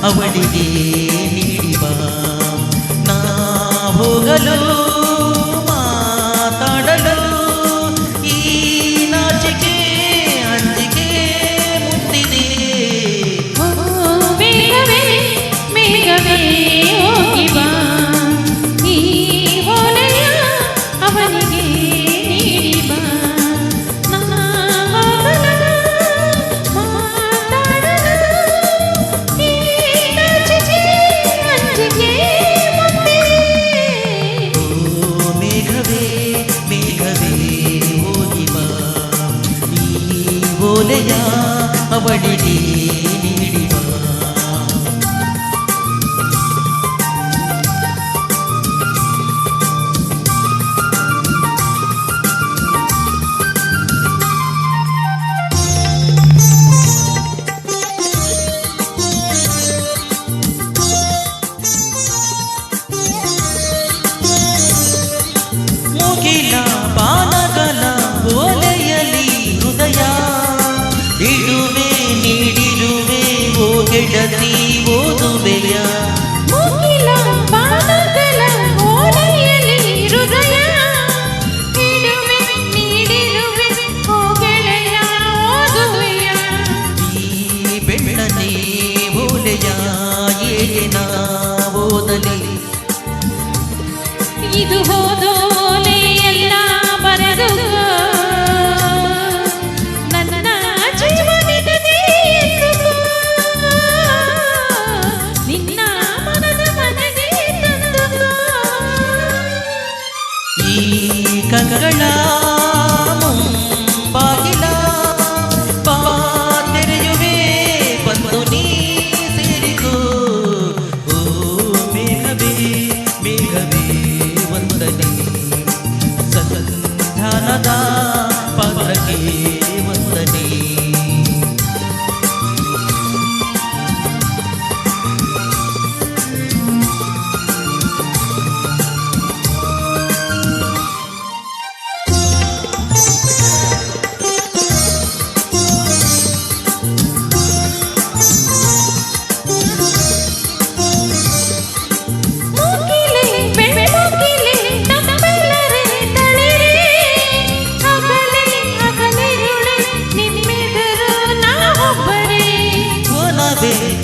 ಅವಳಿಗೆ ನೀಡಿವ ನಾ ಹೋಗಲು ಮಾತಾಡಲು ಈ ನಾಚಿಕೆ ಅಂಜಿಕೆ ಮುತ್ತಿದೆ. ಮೇಘವೇ ಮೇಘವೇ ಹೋಗಿ ಬಾ, ಈ ಓಲೆಯ ಅವನಿಗೆ ನೀಡಿ ಬಾ. ಓಲೆಯ ಅವಳಿಗೆ ನೀಡಿವ ಮುಗಿಲ ಬಾಣಗಳ ಓಲೆಯಲಿ ಹೃದಯ ಇಡುವೆ ನೀಡಿರುವೆ ಓ ಗೆಳತಿ ಓದುವೆಯ. ಮುಗಿಲ ಬಾಣಗಳ ಓಲೆಯಲಿ ಹೃದಯ ಇಡುವೆ ನೀಡಿರುವೆ ಓ ಗೆಳೆಯ ಓದುವೆಯ. ಈ ಬೆಳ್ಳನೆ ಓಲೆಯ ಏನ ಓದಲಿ, ಇದು ಹೋದೋಲೆ ಎಲ್ಲ ಬರೆದು ನನ್ನ ಜೀವನದಲ್ಲಿ ನಿನ್ನ ಮನದ ಮನೆಗೆ ತಂದು. ಈ ಕಂಗಳ ಮುಂಬಾಗಿಲ ಬಾ ತೆರೆಯುವೆ ಬಂದು ನೀ ಸೇರಿಕೋ. ಓ ಮೇಘವೇ ಮೇಘವೇ ವಂದನೆ, ಸಂಧಾನದ ಪಾತ್ರಕ್ಕೆ ವಂದನೆ.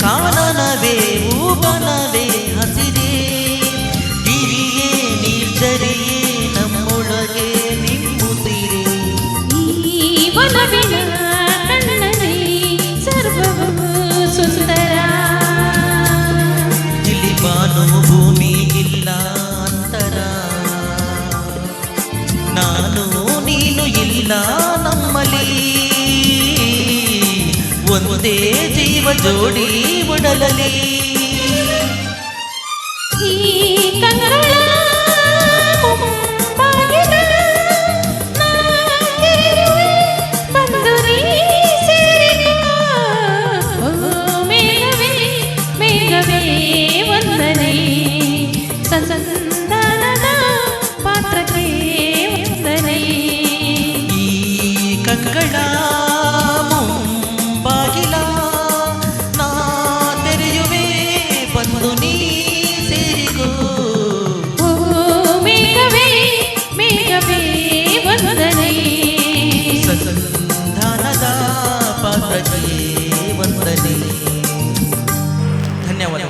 ಕಾನನವೇ ಹೂಬನವೇ ಹಸಿರೇ ಗಿರಿಯೇ ನಿರ್ಜರಿಯೇ ನಮ್ಮೊಳಗೆ ನಿಮ್ಮುಸಿರೇ. ಈ ವನವಿನ ಕಣ್ಣನೇ ಸರ್ವವೂ ಸುಂದರ, ಇಲ್ಲಿ ಬಾನು ಭೂಮಿ ಇಲ್ಲ ಅಂತರ, ನಾನು ನೀನು ಇಲ್ಲ ನಮ್ಮಲ್ಲಿ ಒಂದೇ ಜೀವ ಜೋಡಿ ಒಡಲಲಿ. ಈ ಕಂಗಳ ಮುಂಬಾಗಿಲ ನಾ ತೆರೆಯುವೆ ಬಂದು ನೀ ಸೇರಿಕೋ. ಓ ಮೇಘವೇ ಮೇಘವೇ ವಂದನೆ, ಸಂಧಾನದ ಪಾತ್ರಕ್ಕೆ ವಂದನೆ. ಈ ಕಂಗಳ ಬಾಗಿಲ ನಾ ತೆರೆಯುವೆ ಬಂದು ನೀ ಸೇರಿಕೋ. ಓ ಮೇಘವೇ ಮೇಘವೇ ವಂದನೆ, ಸಂಧಾನದ ಪಾತ್ರಕ್ಕೆ ವಂದನೆ. ಧನ್ಯವಾದ.